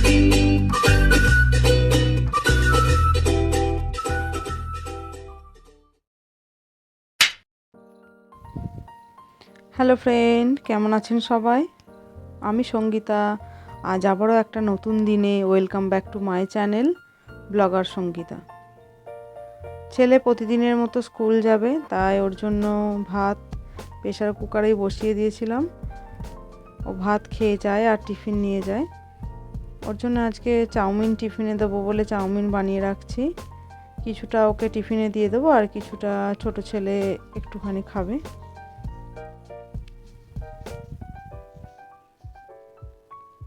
Hello friend, কেমন আছেন সবাই? আমি সঙ্গীতা। আজ আবারও একটা নতুন দিনে welcome back to my channel blogger Sangeeta. ছেলে প্রতিদিনের মতো স্কুল যাবে, তাই ওর জন্য ভাত প্রেসার কুকারেই বসিয়ে দিয়েছিলাম। ও ভাত খেয়ে যায় আর টিফিন নিয়ে যায়। ওর জন্য আজকে চাউমিন টিফিনে দেবো বলে চাউমিন বানিয়ে রাখছি। কিছুটা ওকে টিফিনে দিয়ে দেবো আর কিছুটা ছোট ছেলে একটুখানি খাবে।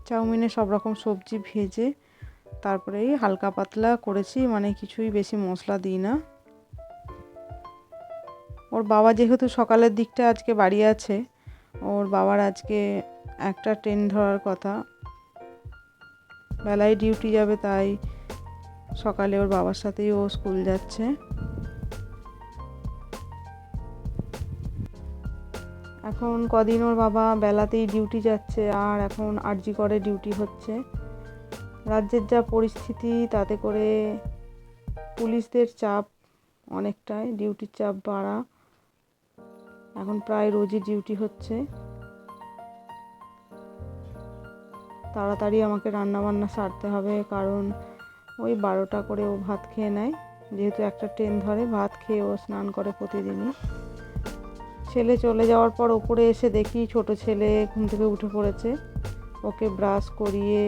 চাউমিনে সব রকম সবজি ভেজে তারপরেই হালকা পাতলা করেছি, মানে কিছুই বেশি মশলা দিই না। ওর বাবা যেহেতু সকালের দিকটা আজকে বাড়ি আছে, ওর বাবার আজকে একটা ট্রেন ধরার কথা, বেলায় ডিউটি যাবে, তাই সকালে ওর বাবার সাথেই ও স্কুল যাচ্ছে। এখন কদিন ওর বাবা বেলাতেই ডিউটি যাচ্ছে, আর এখন আরজি করে ডিউটি হচ্ছে। রাজ্যের যা পরিস্থিতি, তাতে করে পুলিশদের চাপ অনেকটাই, ডিউটির চাপ বাড়া। এখন প্রায় রোজই ডিউটি হচ্ছে। তাড়াতাড়ি আমাকে রান্নাবান্না সারতে হবে, কারণ ওই 12টা করে ও ভাত খেয়ে নেয়। যেহেতু একটা ট্রেন ধরে, ভাত খেয়ে ও স্নান করে প্রতিদিনই। ছেলে চলে যাওয়ার পর ওপরে এসে দেখি ছোট ছেলে ঘুম থেকে উঠে পড়েছে। ওকে ব্রাশ করিয়ে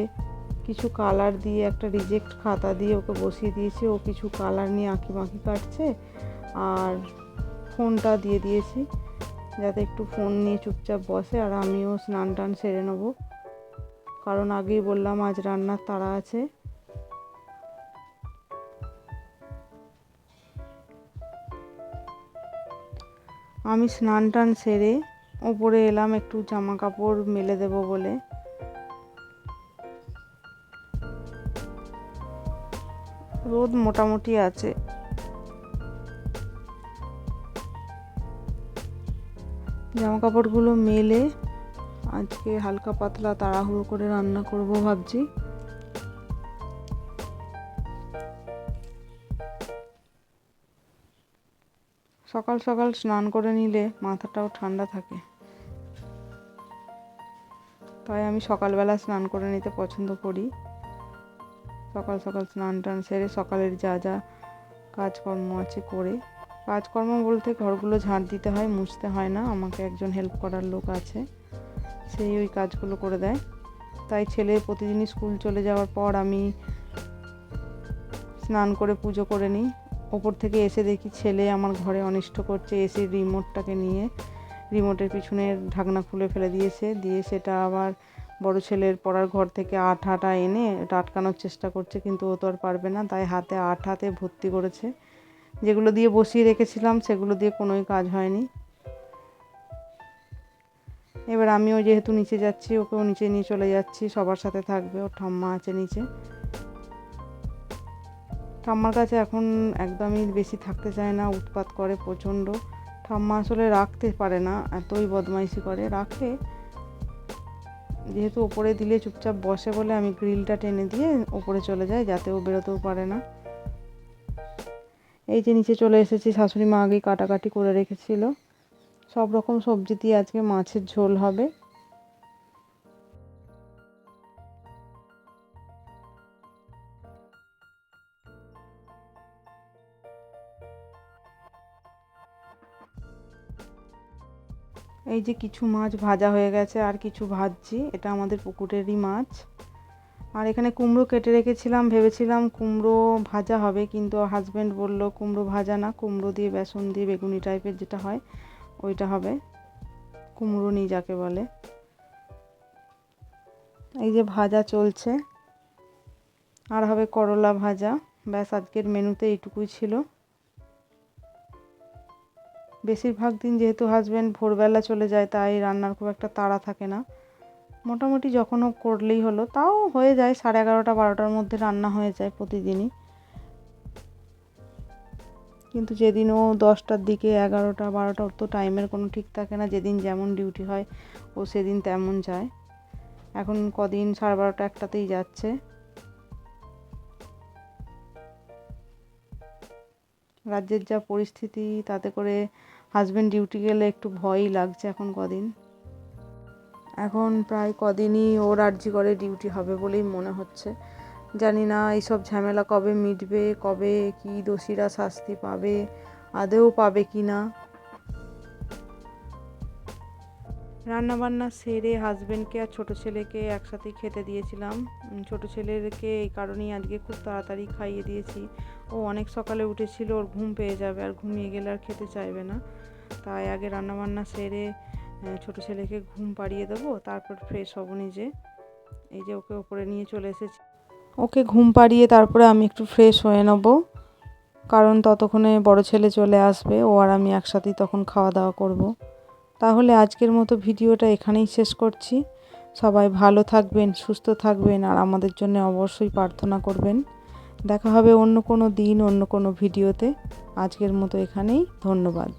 কিছু কালার দিয়ে একটা রিজেক্ট খাতা দিয়ে ওকে বসিয়ে দিয়েছি। ও কিছু কালার নিয়ে আঁকি বাঁকি কাটছে, আর ফোনটা দিয়ে দিয়েছি যাতে একটু ফোন নিয়ে চুপচাপ বসে, আর আমিও স্নান টান সেরে নেবো, কারণ আগেই বললাম আজ রান্নার তাড়া আছে। আমি স্নান টান সেরে ওপরে এলাম একটু জামা কাপড় মেলে দেবো বলে। রোদ মোটামুটি আছে। জামা কাপড়গুলো মেলে আজকে হালকা পাতলা তাড়াহুড়ো করে রান্না করব ভাবছি। সকাল সকাল স্নান করে নিলে মাথাটাও ঠান্ডা থাকে, তাই আমি সকালবেলা স্নান করে নিতে পছন্দ করি। সকাল সকাল স্নান টান সেরে সকালের যা যা কাজকর্ম আছে করে, কাজকর্ম বলতে ঘরগুলো ঝাঁট দিতে হয়, মুছতে হয় না। আমাকে একজন হেল্প করার লোক আছে, সেই ওই কাজগুলো করে দেয়। তাই ছেলে প্রতিদিনই স্কুল চলে যাওয়ার পর আমি স্নান করে পুজো করে নিই। ওপর থেকে এসে দেখি ছেলে আমার ঘরে অনিষ্ট করছে, এসে রিমোটটাকে নিয়ে রিমোটের পিছনের ঢাকনা খুলে ফেলে দিয়েছে, দিয়ে সেটা আবার বড় ছেলের পড়ার ঘর থেকে আঠা এনে এটা আটকানোর চেষ্টা করছে, কিন্তু ও তো আর পারবে না, তাই হাতে আঠাতে ভর্তি করেছে। যেগুলো দিয়ে বসিয়ে রেখেছিলাম সেগুলো দিয়ে কোনোই কাজ হয়নি। এবার আমিও যেহেতু নিচে যাচ্ছি, ওকেও নিচে নিয়ে চলে যাচ্ছি, সবার সাথে থাকবে। ওর ঠাম্মা আছে নিচে। ঠাম্মার কাছে এখন একদমই বেশি থাকতে চায় না, উৎপাত করে প্রচণ্ড। ঠাম্মা আসলে রাখতে পারে না, এতই বদমাইশি করে। রাখে, যেহেতু ওপরে দিলে চুপচাপ বসে বলে আমি গ্রিলটা টেনে দিয়ে ওপরে চলে যাই, যাতে ও বেরোতেও পারে না। এই যে নিচে চলে এসেছি, শাশুড়ি মা আগেই কাটাকাটি করে রেখেছিল। সব রকম সবজি দিয়ে আজকে মাছের ঝোল হবে। এই যে কিছু মাছ ভাজা হয়ে গেছে, আর কিছু ভাজছি। এটা আমাদের পুকুরেরই মাছ। আর এখানে কুমড়ো কেটে রেখেছিলাম, ভেবেছিলাম কুমড়ো ভাজা হবে, কিন্তু হাজব্যান্ড বলল কুমড়ো ভাজা না, কুমড়ো দিয়ে বেসন দিয়ে বেগুনি টাইপের যেটা হয় ওইটা হবে, কুমড়ো নি যাকে বলে। এই যে ভাজা চলছে, আর হবে করলা ভাজা। ব্যাস, আজকের মেনুতে এইটুকুই ছিল। বেশিরভাগ দিন যেহেতু হাজব্যান্ড ভোরবেলা চলে যায়, তাই রান্নার খুব একটা তাড়া থাকে না। মোটামুটি যখন হোক করলেই হলো, তাও হয়ে যায় 11:30 12টার মধ্যে রান্না হয়ে যায় প্রতিদিনই। কিন্তু যেদিন ও 10টার দিকে 11টা 12টা, ওর তো টাইমের কোনো ঠিক থাকে না, যেদিন যেমন ডিউটি হয় ও সেদিন তেমন যায়। এখন কদিন 12:30 1টাতেই যাচ্ছে। রাজ্যের যা পরিস্থিতি, তাতে করে হাজব্যান্ড ডিউটি গেলে একটু ভয়ই লাগছে এখন কদিন। এখন প্রায় কদিনই ওর আর্জি করে ডিউটি হবে বলেই মনে হচ্ছে। জানি না এইসব ঝামেলা কবে মিটবে, কবে কি দোষীরা শাস্তি পাবে, আদেও পাবে কি না। রান্নাবান্না সেরে হাজব্যান্ডকে আর ছোটো ছেলেকে একসাথেই খেতে দিয়েছিলাম। ছোটো ছেলেকে এই কারণেই আজকে খুব তাড়াতাড়ি খাইয়ে দিয়েছি। ও অনেক সকালে উঠেছিল, ওর ঘুম পেয়ে যাবে, আর ঘুমিয়ে গেলে আর খেতে চাইবে না। তাই আগে রান্নাবান্না সেরে ছোটো ছেলেকে ঘুম পাড়িয়ে দেবো, তারপর ফ্রেশ হব নিজে। এই যে ওকে ওপরে নিয়ে চলে এসেছি, ওকে ঘুম পাড়িয়ে তারপরে আমি একটু ফ্রেশ হয়ে নেব, কারণ ততক্ষণে বড় ছেলে চলে আসবে, ও আর আমি একসাথেই তখন খাওয়া দাওয়া করব। তাহলে আজকের মতো ভিডিওটা এখানেই শেষ করছি। সবাই ভালো থাকবেন, সুস্থ থাকবেন, আর আমাদের জন্য অবশ্যই প্রার্থনা করবেন। দেখা হবে অন্য কোনো দিন, অন্য কোনো ভিডিওতে। আজকের মতো এখানেই, ধন্যবাদ।